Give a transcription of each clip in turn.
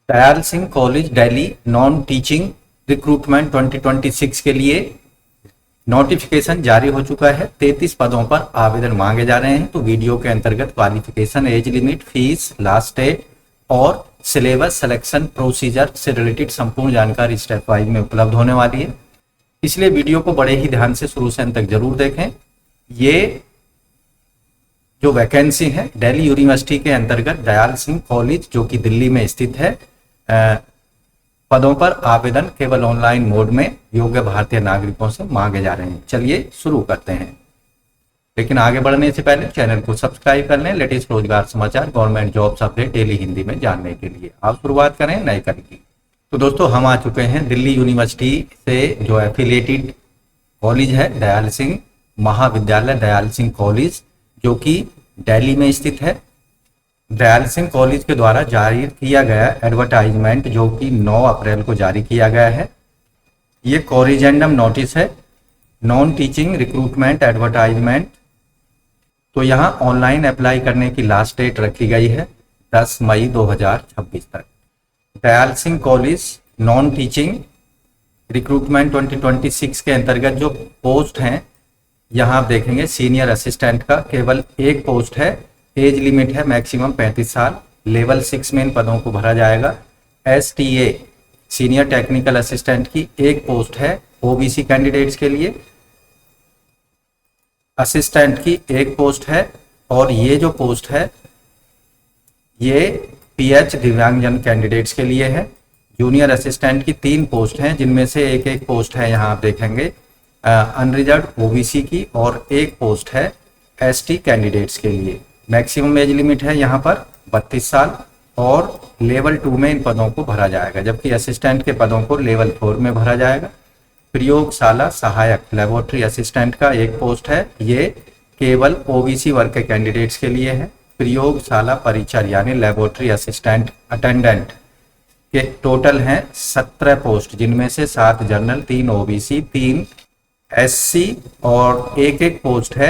Dayal Singh college Delhi non teaching recruitment 2026 के लिए notification जारी हो चुका है। 33 पदों पर आवेदन मांगे जा रहे हैं। तो वीडियो के अंतर्गत qualification, age limit, fees, last date और सिलेबस, सिलेक्शन प्रोसीजर से रिलेटेड संपूर्ण जानकारी स्टेप वाइज में उपलब्ध होने वाली है, इसलिए वीडियो को बड़े ही ध्यान से शुरू से अंत तक जरूर देखें। ये जो वैकेंसी है दिल्ली यूनिवर्सिटी के अंतर्गत दयाल सिंह कॉलेज जो कि दिल्ली में स्थित है, पदों पर आवेदन केवल ऑनलाइन मोड में योग्य भारतीय नागरिकों से मांगे जा रहे हैं। चलिए शुरू करते हैं, लेकिन आगे बढ़ने से पहले चैनल को सब्सक्राइब कर लें। लेटेस्ट रोजगार समाचार, government jobs update daily Hindi में जानने के लिए आप शुरुआत करें नए कल की। तो दोस्तों हम आ चुके हैं दिल्ली यूनिवर्सिटी से जो एफिलिएटेड कॉलेज है दयाल सिंह महाविद्यालय दयाल सिंह कॉलेज जो कि दिल्ली में स्थित है। दयाल सिंह कॉलेज के द्वारा जारी किया गया एडवर्टाइजमेंट जो कि 9 अप्रैल को जारी किया गया है। ये कोरिजेंडम नोटिस है, नॉन टीचिंग रिक्रूटमेंट एडवर्टाइजमेंट। तो यहाँ ऑनलाइन अप्लाई करने की लास्ट डेट रखी गई है 10 मई 2026 तक। Dayal Singh college non teaching recruitment 2026 के अंतर्गत जो पोस्ट हैं यहाँ आप देखेंगे, सीनियर असिस्टेंट का केवल एक पोस्ट है, एज लिमिट है मैक्सिमम 35 साल, लेवल 6 में इन पदों को भरा जाएगा। STA सीनियर टेक्निकल असिस्टेंट की एक पोस्ट है ओबीसी कैंडिडेट्स के लिए, असिस्टेंट की एक पोस्ट है, और ये जो पोस्ट है ये PH दिव्यांगजन कैंडिडेट्स के लिए है। जूनियर असिस्टेंट की 3 पोस्ट हैं जिनमें से एक एक पोस्ट है यहाँ आप देखेंगे अनरिजर्व ओबीसी की, और एक पोस्ट है ST कैंडिडेट्स के लिए। मैक्सिमम एज लिमिट है यहाँ पर 32 साल, और लेवल 2 में इन पदों को भरा जाएगा, जबकि असिस्टेंट के पदों को लेवल 4 में भरा जाएगा। प्रयोगशाला सहायक लेबोरेटरी असिस्टेंट का एक पोस्ट है, ये केवल ओबीसी वर्ग के कैंडिडेट्स के लिए है। प्रयोगशाला परिचर यानी लेबोरेटरी असिस्टेंट अटेंडेंट के टोटल हैं 17 पोस्ट, जिनमें से 7 जनरल, 3 ओबीसी, 3 SC और एक पोस्ट है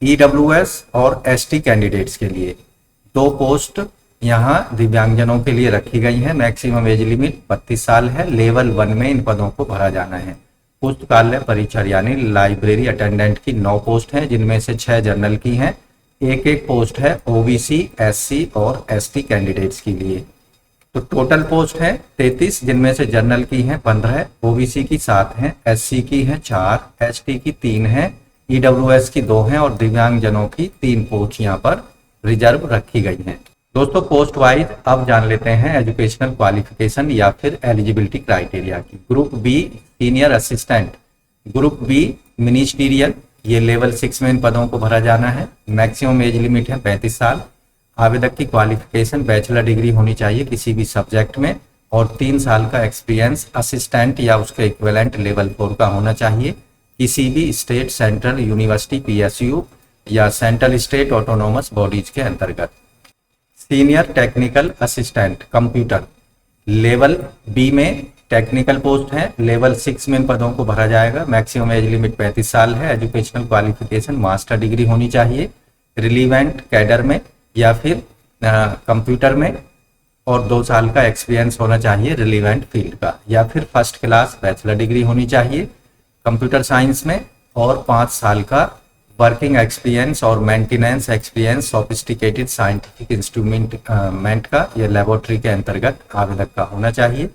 EWS और ST कैंडिडेट्स के लिए। 2 पोस्ट यहाँ दिव्यांगजनों के लिए रखी गई है। मैक्सिमम एज लिमिट 32 साल है। लेवल 1 में इन पदों को भरा जाना है। पुस्तकालय परिचर यानी लाइब्रेरी अटेंडेंट की 9 पोस्ट हैं, जिनमें से 6 जनरल की हैं। एक पोस्ट है OBC, SC और ST कैंडिडेट्स के लिए। तो टोटल पोस्ट है 33, जिनमें से जनरल की हैं 15, OBC की 7 हैं, SC की हैं 4, ST की 3 हैं, EWS की 2 हैं, और दिव्यांगजनों की 3 पोस्ट यहाँ पर रिजर्व रखी गई हैं। दोस्तों पोस्ट वाइज अब जान लेते हैं एजुकेशनल क्वालिफिकेशन या फिर एलिजिबिलिटी क्राइटेरिया की। Group B senior assistant, group B ministerial, ये लेवल 6 में इन पदों को भरा जाना है। मैक्सिमम एज लिमिट है 35 साल। आवेदक की क्वालिफिकेशन बैचलर डिग्री होनी चाहिए किसी भी सब्जेक्ट में, और 3 साल का एक्सपीरियंस असिस्टेंट या उसके इक्विवेलेंट लेवल 4 का होना चाहिए किसी भी स्टेट, सेंट्रल यूनिवर्सिटी, PSU या सेंट्रल स्टेट ऑटोनोमस बॉडीज के अंतर्गत। Senior technical assistant computer, level B में टेक्निकल पोस्ट है, लेवल 6 में इन पदों को भरा जाएगा। मैक्सिमम एज लिमिट 35 साल है। एजुकेशनल क्वालिफिकेशन मास्टर डिग्री होनी चाहिए रिलीवेंट कैडर में या फिर कंप्यूटर में, और 2 साल का एक्सपीरियंस होना चाहिए रिलीवेंट फील्ड का, या फिर फर्स्ट क्लास बैचलर डिग्री होनी चाहिए कंप्यूटर साइंस में, और 5 साल का वर्किंग एक्सपीरियंस और maintenance experience sophisticated scientific instrument का या लेबोरेटरी के अंतर्गत आवेदक का होना चाहिए।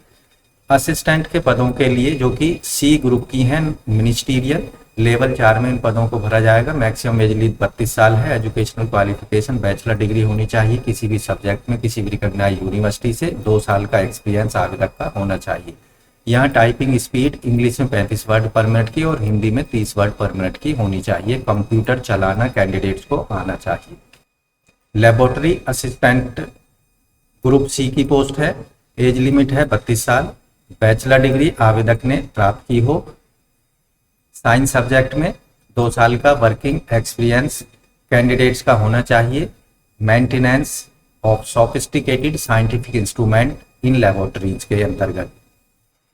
असिस्टेंट के पदों के लिए जो कि C ग्रुप की हैं मिनिस्टीरियल, लेवल 4 में इन पदों को भरा जाएगा। मैक्सिमम एज लिमिट 32 साल है। एजुकेशनल क्वालिफिकेशन बैचलर डिग्री होनी चाहिए किसी भी सब्जेक्ट में किसी भी रिकॉग्नाइज्ड यूनिवर्सिटी से। 2 साल का एक्सपीरियंस आवेदक का होना चाहिए। यहाँ टाइपिंग स्पीड इंग्लिश में 35 वर्ड पर मिनट की और हिंदी में 30 वर्ड पर मिनट की होनी चाहिए। कंप्यूटर चलाना कैंडिडेट्स को आना चाहिए। लेबोरेटरी असिस्टेंट ग्रुप C की पोस्ट है, एज लिमिट है 32 साल। बैचलर डिग्री आवेदक ने प्राप्त की हो साइंस सब्जेक्ट में। 2 साल का वर्किंग एक्सपीरियंस कैंडिडेट्स का होना चाहिए। Maintenance of sophisticated scientific instrument in laboratories के अंतर्गत।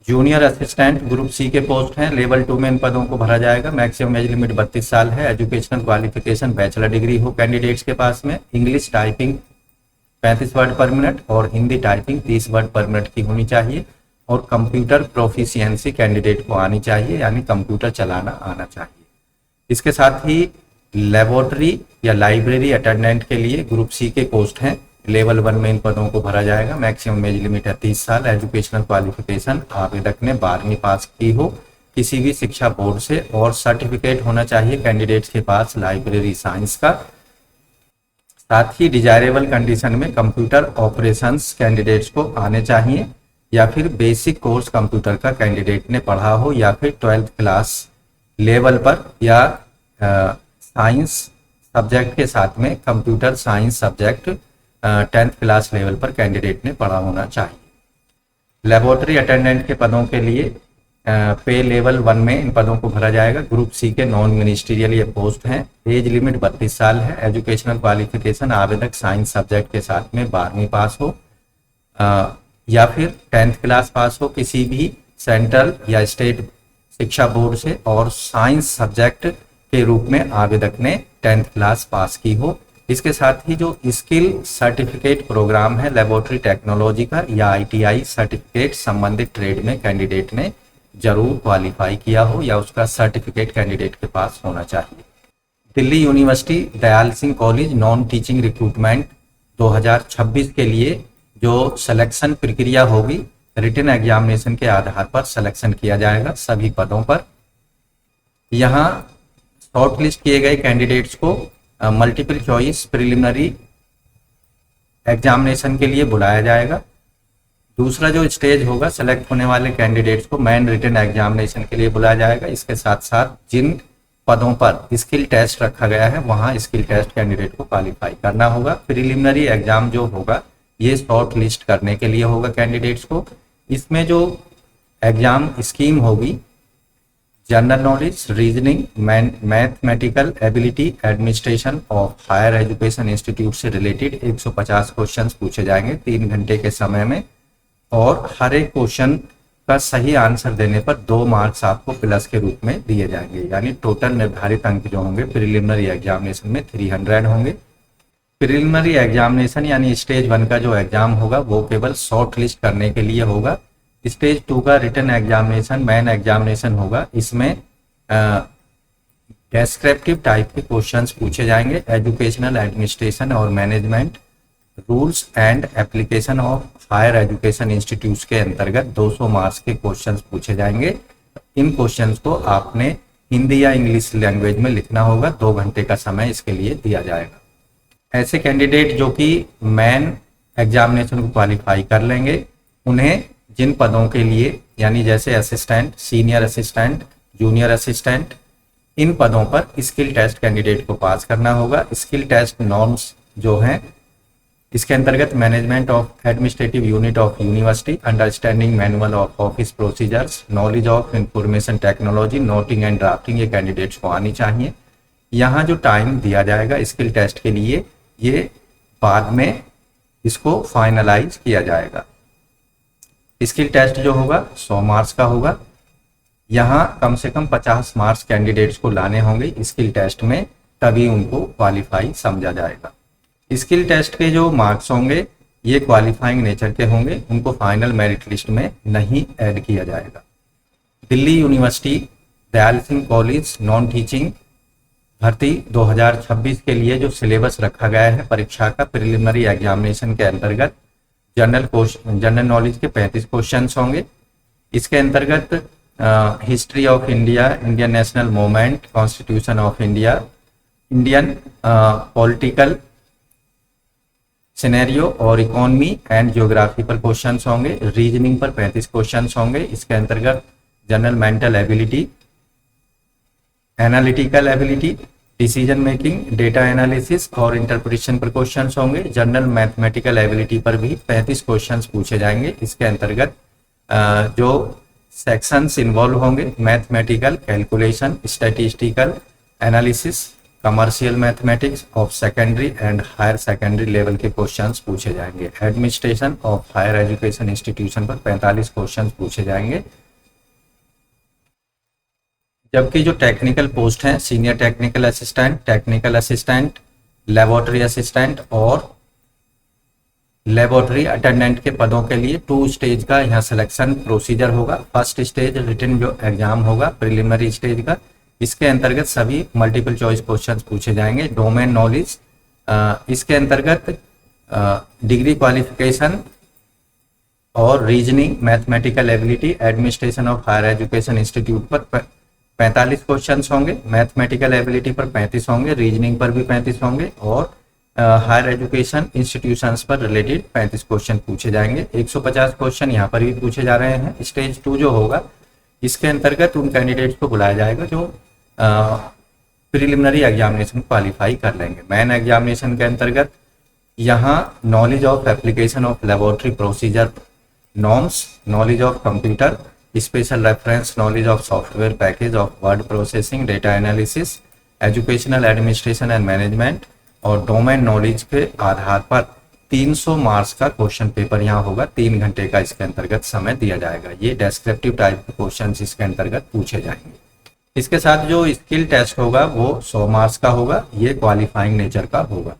जूनियर असिस्टेंट ग्रुप C के पोस्ट हैं, लेवल 2 में इन पदों को भरा जाएगा। मैक्सिमम एज लिमिट 32 साल है। एजुकेशनल क्वालिफिकेशन बैचलर डिग्री हो कैंडिडेट्स के पास में। English typing 35 word per minute और Hindi typing 30 word per minute की होनी चाहिए और कंप्यूटर प्रोफिशिएंसी कैंडिडेट को आनी चाहिए, यानी कंप्यूटर चलाना आना चाहिए। इसके साथ ही लेबोरेटरी या लाइब्रेरी अटेंडेंट के लिए ग्रुप सी के पोस्ट हैं, लेवल 1 में इन पदों को भरा जाएगा। मैक्सिमम एज लिमिट है 30 साल। एजुकेशनल क्वालिफिकेशन आवेदक ने 12वीं पास की हो किसी भी शिक्षा बोर्ड से और सर्टिफिकेट होना चाहिए कैंडिडेट्स के पास लाइब्रेरी साइंस का। साथ ही डिजायरेबल कंडीशन में कंप्यूटर ऑपरेशंस कैंडिडेट्स को आने चाहिए या फिर बेसिक कोर्स कंप्यूटर का कैंडिडेट ने पढ़ा हो या फिर 12th क्लास लेवल पर या साइंस सब्जेक्ट के साथ में computer science subject 10th class level पर कैंडिडेट ने पढ़ा होना चाहिए। लेबोरेटरी अटेंडेंट के पदों के लिए पे लेवल 1 में इन पदों को भरा जाएगा। ग्रुप सी के नॉन मिनिस्ट्रियल ये पोस्ट हैं। एज लिमिट 32 साल है। एजुकेशनल क्वालिफिकेशन आवेदक साइंस सब्जेक्ट के साथ में 12वीं पास हो या फिर 10th क्लास पास हो किसी भी सेंट्रल या स्टेट शिक्षा बोर्ड से और साइंस सब्जेक्ट के रूप में आवेदक ने 10th क्लास पास की हो। इसके साथ ही जो स्किल सर्टिफिकेट प्रोग्राम है लेबोरेटरी टेक्नोलॉजी का या ITI सर्टिफिकेट संबंधित ट्रेड में कैंडिडेट ने जरूर क्वालिफाई किया हो या उसका सर्टिफिकेट कैंडिडेट के पास होना चाहिए। Delhi university Dayal Singh college non teaching recruitment 2026 के लिए जो सिलेक्शन प्रक्रिया होगी रिटन एग्जामिनेशन के आधार पर सिलेक्शन किया जाएगा सभी पदों पर। यहाँ शॉर्ट लिस्ट किए गए कैंडिडेट्स को मल्टीपल चॉइस प्रिलिमिनरी एग्जामिनेशन के लिए बुलाया जाएगा। दूसरा जो स्टेज होगा सेलेक्ट होने वाले कैंडिडेट्स को मेन रिटन एग्जामिनेशन के लिए बुलाया जाएगा। इसके साथ साथ जिन पदों पर स्किल टेस्ट रखा गया है वहां स्किल टेस्ट कैंडिडेट को क्वालिफाई करना होगा। प्रिलिमिनरी एग्जाम जो होगा ये शॉर्ट लिस्ट करने के लिए होगा कैंडिडेट्स को। इसमें जो एग्जाम स्कीम होगी general knowledge, reasoning, mathematical ability, administration of higher education institute से रिलेटेड 150 क्वेश्चंस पूछे जाएंगे 3 घंटे के समय में और हर एक क्वेश्चन का सही आंसर देने पर 2 मार्क्स आपको प्लस के रूप में दिए जाएंगे, यानी टोटल निर्धारित अंक जो होंगे प्रिलिमिनरी एग्जामिनेशन में 300 होंगे। प्रिलिमिनरी एग्जामिनेशन यानी स्टेज 1 का जो एग्जाम होगा वो केवल शॉर्ट लिस्ट करने के लिए होगा। स्टेज 2 का रिटन एग्जामिनेशन मेन एग्जामिनेशन होगा। इसमें डेस्क्रिप्टिव टाइप के क्वेश्चंस पूछे जाएंगे। एजुकेशनल एडमिनिस्ट्रेशन और management rules and application of higher education institute के अंतर्गत 200 मार्क्स के क्वेश्चंस पूछे जाएंगे। इन क्वेश्चंस को आपने हिंदी या इंग्लिश लैंग्वेज में लिखना होगा। 2 घंटे का समय इसके लिए दिया जाएगा। ऐसे कैंडिडेट जो कि मेन एग्जामिनेशन को क्वालिफाई कर लेंगे उन्हें जिन पदों के लिए यानी जैसे assistant, senior assistant, junior assistant, इन पदों पर स्किल टेस्ट कैंडिडेट को पास करना होगा। स्किल टेस्ट नॉर्म्स जो हैं इसके अंतर्गत management of administrative unit of university, understanding manual of office procedures, knowledge of information technology, noting and drafting ये कैंडिडेट्स को आनी चाहिए। यहाँ जो टाइम दिया जाएगा स्किल टेस्ट के लिए ये बाद में इसको फाइनलाइज किया जाएगा। स्किल टेस्ट जो होगा 100 मार्क्स का होगा। यहाँ कम से कम 50 मार्क्स कैंडिडेट्स को लाने होंगे स्किल टेस्ट में, तभी उनको क्वालिफाई समझा जाएगा। स्किल टेस्ट के जो मार्क्स होंगे ये क्वालिफाइंग नेचर के होंगे, उनको फाइनल मेरिट लिस्ट में नहीं ऐड किया जाएगा। Delhi university Dayal Singh college non teaching भर्ती 2026 के लिए जो सिलेबस रखा गया है परीक्षा का प्रिलिमिनरी एग्जामिनेशन के अंतर्गत जनरल नॉलेज के 35 क्वेश्चंस होंगे। इसके अंतर्गत history of India, Indian national movement, constitution of India, Indian political scenario और इकोनॉमी एंड ज्योग्राफी पर क्वेश्चंस होंगे। रीजनिंग पर 35 क्वेश्चंस होंगे। इसके अंतर्गत general mental ability, analytical ability, decision making, data analysis और इंटरप्रिटेशन पर क्वेश्चंस होंगे। जनरल मैथमेटिकल एबिलिटी पर भी 35 क्वेश्चंस पूछे जाएंगे। इसके अंतर्गत जो सेक्शंस इन्वॉल्व होंगे mathematical calculation, statistical analysis, commercial mathematics of secondary and higher secondary level के क्वेश्चंस पूछे जाएंगे। Administration of higher education institution पर 45 क्वेश्चंस पूछे जाएंगे। जबकि जो टेक्निकल पोस्ट हैं senior technical assistant, laboratory assistant और लेबोरेटरी अटेंडेंट के पदों के लिए 2 स्टेज का यहाँ सिलेक्शन प्रोसीजर होगा। फर्स्ट स्टेज रिटन जो एग्जाम होगा प्रिलिमिनरी स्टेज का, इसके अंतर्गत सभी मल्टीपल चॉइस क्वेश्चंस पूछे जाएंगे। डोमेन नॉलेज, इसके अंतर्गत डिग्री क्वालिफिकेशन और reasoning, mathematical ability, administration of higher education institute पर 45 क्वेश्चंस होंगे, मैथमेटिकल एबिलिटी पर 35 होंगे, रीजनिंग पर भी 35 होंगे और हायर एजुकेशन इंस्टीट्यूशंस पर रिलेटेड 35 क्वेश्चन पूछे जाएंगे। 150 क्वेश्चन यहाँ पर भी पूछे जा रहे हैं। स्टेज 2 जो होगा इसके अंतर्गत उन कैंडिडेट्स को बुलाया जाएगा जो प्रिलिमिनरी एग्जामिनेशन क्वालिफाई कर लेंगे। मेन एग्जामिनेशन के अंतर्गत यहाँ knowledge of application of laboratory procedure norms, knowledge of computer, special reference knowledge of software package of word processing, data analysis, educational administration and management और डोमेन नॉलेज के आधार पर 300 marks का question paper यहाँ होगा। 3 घंटे का इसके अंतर्गत समय दिया जाएगा। ये डेस्क्रिप्टिव टाइप के क्वेश्चन इसके अंतर्गत पूछे जाएंगे। इसके साथ जो स्किल टेस्ट होगा वो 100 मार्क्स का होगा, ये क्वालिफाइंग नेचर का होगा।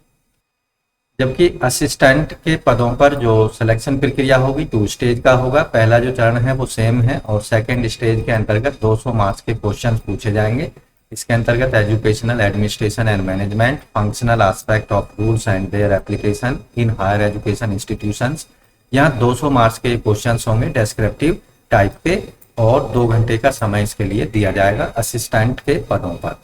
जबकि असिस्टेंट के पदों पर जो सिलेक्शन प्रक्रिया होगी 2 स्टेज का होगा। पहला जो चरण है वो सेम है और सेकेंड स्टेज के अंतर्गत 200 मार्क्स के क्वेश्चन पूछे जाएंगे। इसके अंतर्गत educational administration and management, functional aspect of rules and their application in higher education institutions, यहाँ 200 मार्क्स के क्वेश्चंस होंगे डिस्क्रिप्टिव टाइप के और 2 घंटे का समय इसके लिए दिया जाएगा असिस्टेंट के पदों पर।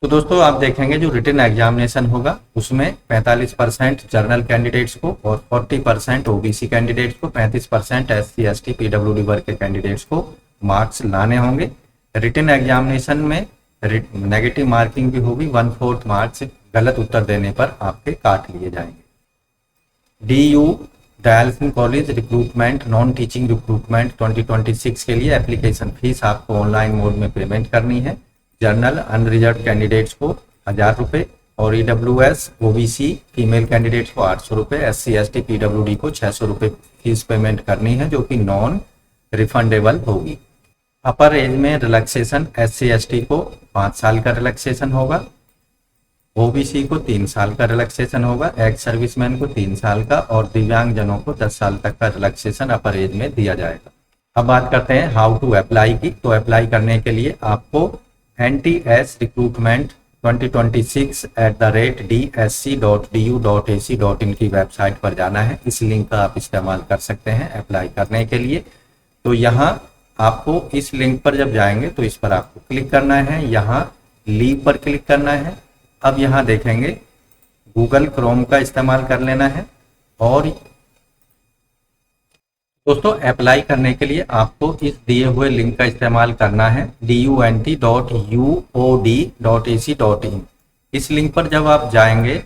तो दोस्तों आप देखेंगे जो रिटन एग्जामिनेशन होगा उसमें 45% जनरल कैंडिडेट्स को और 40% ओबीसी कैंडिडेट्स को, 35% SC ST PWD वर्ग के कैंडिडेट्स को मार्क्स लाने होंगे। रिटन एग्जामिनेशन में नेगेटिव मार्किंग भी होगी, 1/4 मार्क्स गलत उत्तर देने पर आपके काट लिए जाएंगे। DU Dayal Singh college recruitment non teaching recruitment 2026 के लिए एप्लीकेशन फीस आपको ऑनलाइन मोड में पेमेंट करनी है। जनरल अनरिजर्व कैंडिडेट्स को 1000 रुपये और EWS OBC फीमेल कैंडिडेट्स को 800 रुपये, SC ST PWD को 600 रुपये फीस पेमेंट करनी है जो कि नॉन रिफंडेबल होगी। अपर एज में रिलैक्सेशन SC ST को 5 साल का रिलैक्सेशन होगा, OBC को 3 साल का रिलैक्सेशन होगा, एक्स सर्विसमैन को 3 साल का और दिव्यांग जनों को 10 साल तक का रिलैक्सेशन अपर एज में दिया जाएगा। अब बात करते हैं हाउ टू अप्लाई की। तो अप्लाई करने के लिए आपको NTS रिक्रूटमेंट 2026 @dsc.du.ac.in की वेबसाइट पर जाना है। इस लिंक का आप इस्तेमाल कर सकते हैं अप्लाई करने के लिए। तो यहाँ आपको इस लिंक पर जब जाएंगे तो इस पर आपको क्लिक करना है, यहाँ लीव पर क्लिक करना है। अब यहाँ देखेंगे गूगल क्रोम का इस्तेमाल कर लेना है और दोस्तों अप्लाई करने के लिए आपको इस दिए हुए लिंक का इस्तेमाल करना है dunt.uod.ac.in। इस लिंक पर जब आप जाएंगे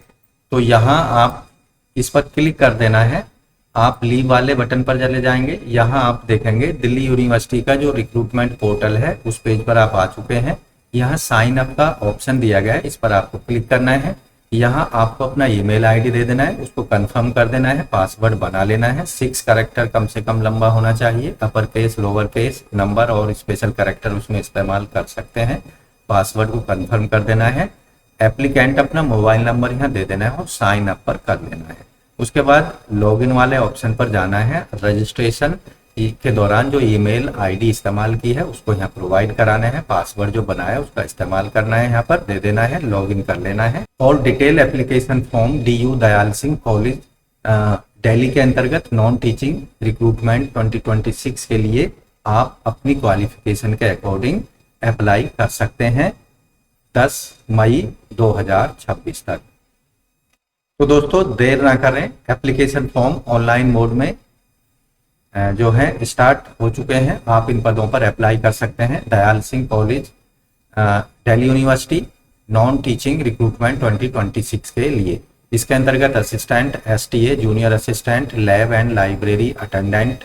तो यहाँ आप इस पर क्लिक कर देना है। आप लीव वाले बटन पर चले जाएंगे, यहाँ आप देखेंगे दिल्ली यूनिवर्सिटी का जो रिक्रूटमेंट पोर्टल है उस पेज पर आप आ चुके हैं। यहाँ साइन अप का ऑप्शन दिया गया है, इस पर आपको क्लिक करना है। यहाँ आपको अपना ईमेल आईडी दे देना है, उसको कंफर्म कर देना है, पासवर्ड बना लेना है। 6 कैरेक्टर कम से कम लंबा होना चाहिए, upper case lower case number और स्पेशल कैरेक्टर उसमें इस्तेमाल कर सकते हैं। पासवर्ड को कंफर्म कर देना है। एप्लीकेंट अपना मोबाइल नंबर यहाँ दे देना है और साइन अप पर कर लेना है। उसके बाद लॉगिन वाले ऑप्शन पर जाना है। रजिस्ट्रेशन के दौरान जो ईमेल आईडी इस्तेमाल की है उसको यहाँ प्रोवाइड कराना है, पासवर्ड जो बनाया है उसका इस्तेमाल करना है, यहाँ पर दे देना है, लॉगिन कर लेना है। और detail application form DU Dayal Singh college Delhi के अंतर्गत नॉन टीचिंग रिक्रूटमेंट 2026 के लिए आप अपनी क्वालिफिकेशन के अकॉर्डिंग अप्लाई कर सकते हैं 10 मई 2026 तक। तो दोस्तों देर ना करें, एप्लीकेशन फॉर्म ऑनलाइन मोड में जो है स्टार्ट हो चुके हैं। आप इन पदों पर अप्लाई कर सकते हैं। Dayal Singh college Delhi university non teaching recruitment 2026 के लिए। इसके अंतर्गत assistant STA junior assistant lab and library attendant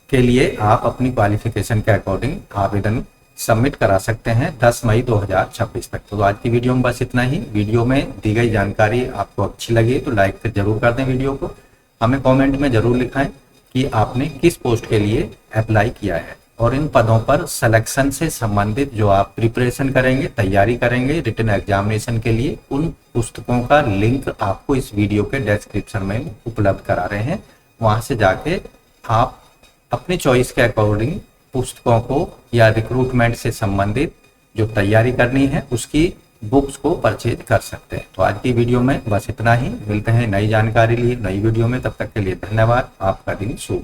के लिए आप अपनी क्वालिफिकेशन के अकॉर्डिंग आवेदन सबमिट करा सकते हैं 10 मई 2026 तक। तो आज की वीडियो में बस इतना ही। वीडियो में दी गई जानकारी आपको अच्छी लगी तो लाइक फिर जरूर कर दें वीडियो को। हमें कमेंट में जरूर लिखाएं कि आपने किस पोस्ट के लिए अप्लाई किया है। और इन पदों पर सिलेक्शन से संबंधित जो आप प्रिपरेशन करेंगे, तैयारी करेंगे रिटन एग्जामिनेशन के लिए, उन पुस्तकों का लिंक आपको इस वीडियो के डिस्क्रिप्शन में उपलब्ध करा रहे हैं। वहां से जाके आप अपनी चॉइस के अकॉर्डिंग पुस्तकों को या रिक्रूटमेंट से संबंधित जो तैयारी करनी है उसकी बुक्स को परचेज कर सकते हैं। तो आज की वीडियो में बस इतना ही। मिलते हैं नई जानकारी लिए नई वीडियो में, तब तक के लिए धन्यवाद। आपका दिन शुभ।